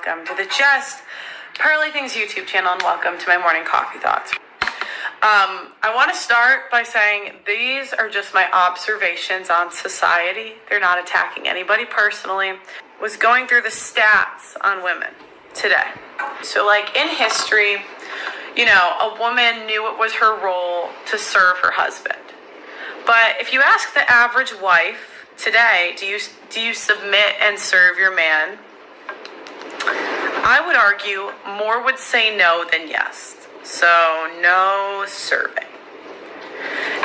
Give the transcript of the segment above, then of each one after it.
welcome to the Just Pearly Things YouTube channel, and welcome to my morning coffee thoughts. I want to start by saying these are just my observations on society. They're not attacking anybody personally. Was going through the stats on women today. So like in history, you know, a woman knew it was her role to serve her husband. But if you ask the average wife today, do you submit and serve your man? I would argue more would say no than yes. So no serving.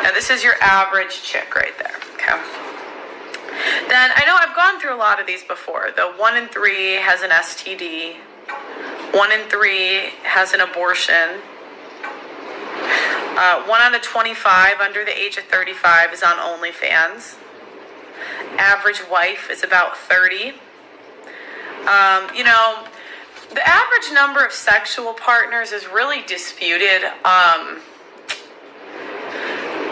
Now this is your average chick right there, okay? Then I know I've gone through a lot of these before. The 1 in 3 has an STD. 1 in 3 has an abortion. 1 out of 25 under the age of 35 is on OnlyFans. Average wife is about 30. You know, the average number of sexual partners is really disputed.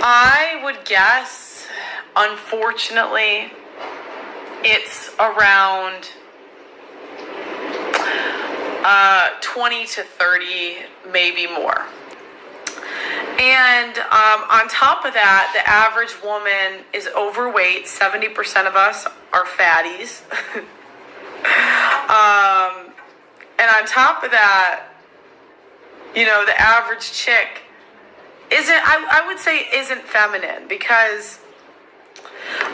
I would guess, unfortunately, it's around 20 to 30, maybe more. And on top of that, the average woman is overweight. 70% of us are fatties. And on top of that, you know, the average chick I would say isn't feminine, because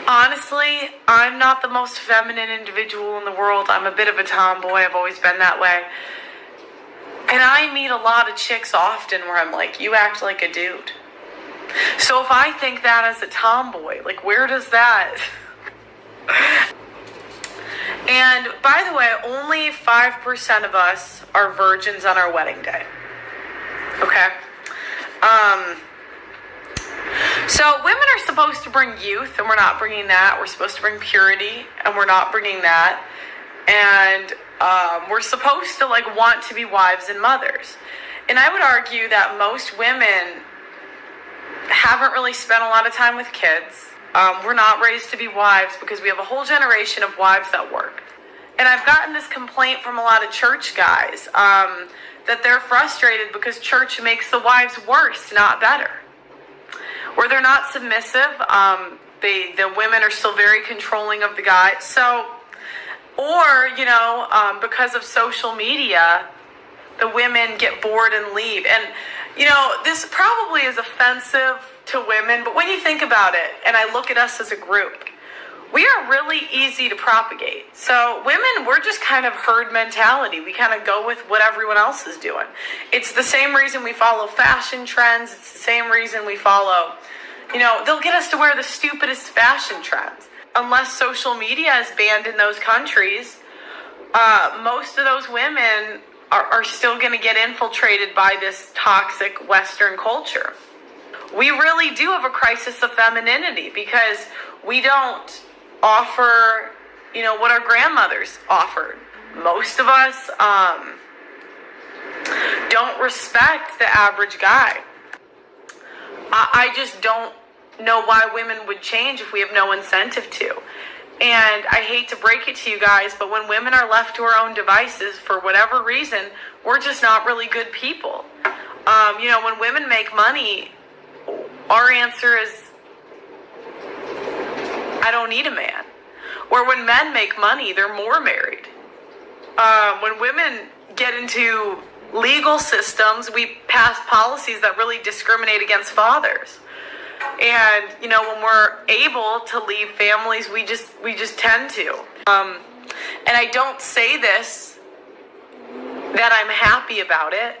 honestly, I'm not the most feminine individual in the world. I'm a bit of a tomboy. I've always been that way. And I meet a lot of chicks often where I'm like, you act like a dude. So if I think that as a tomboy, like, where does that... And by the way, only 5% of us are virgins on our wedding day. Okay? So women are supposed to bring youth, and we're not bringing that. We're supposed to bring purity, and we're not bringing that. And we're supposed to want to be wives and mothers. And I would argue that most women haven't really spent a lot of time with kids. We're not raised to be wives because we have a whole generation of wives that work. And I've gotten this complaint from a lot of church guys that they're frustrated because church makes the wives worse, not better. Where they're not submissive, the women are still very controlling of the guys. So, or, you know, because of social media, the women get bored and leave. And, you know, this probably is offensive to women, but when you think about it, and I look at us as a group, we are really easy to propagate. So women, we're just kind of herd mentality. We kind of go with what everyone else is doing. It's the same reason we follow fashion trends. It's the same reason we follow, you know, they'll get us to wear the stupidest fashion trends. Unless social media is banned in those countries, most of those women are still going to get infiltrated by this toxic Western culture. We really do have a crisis of femininity because we don't offer, you know, what our grandmothers offered. Most of us don't respect the average guy. I just don't know why women would change if we have no incentive to. And I hate to break it to you guys, but when women are left to our own devices for whatever reason, we're just not really good people. You know, when women make money, our answer is, I don't need a man. Or when men make money, they're more married. When women get into legal systems, we pass policies that really discriminate against fathers. And, you know, when we're able to leave families, we just tend to. And I don't say this that I'm happy about it,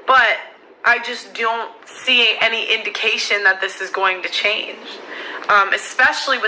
but I just don't see any indication that this is going to change, especially with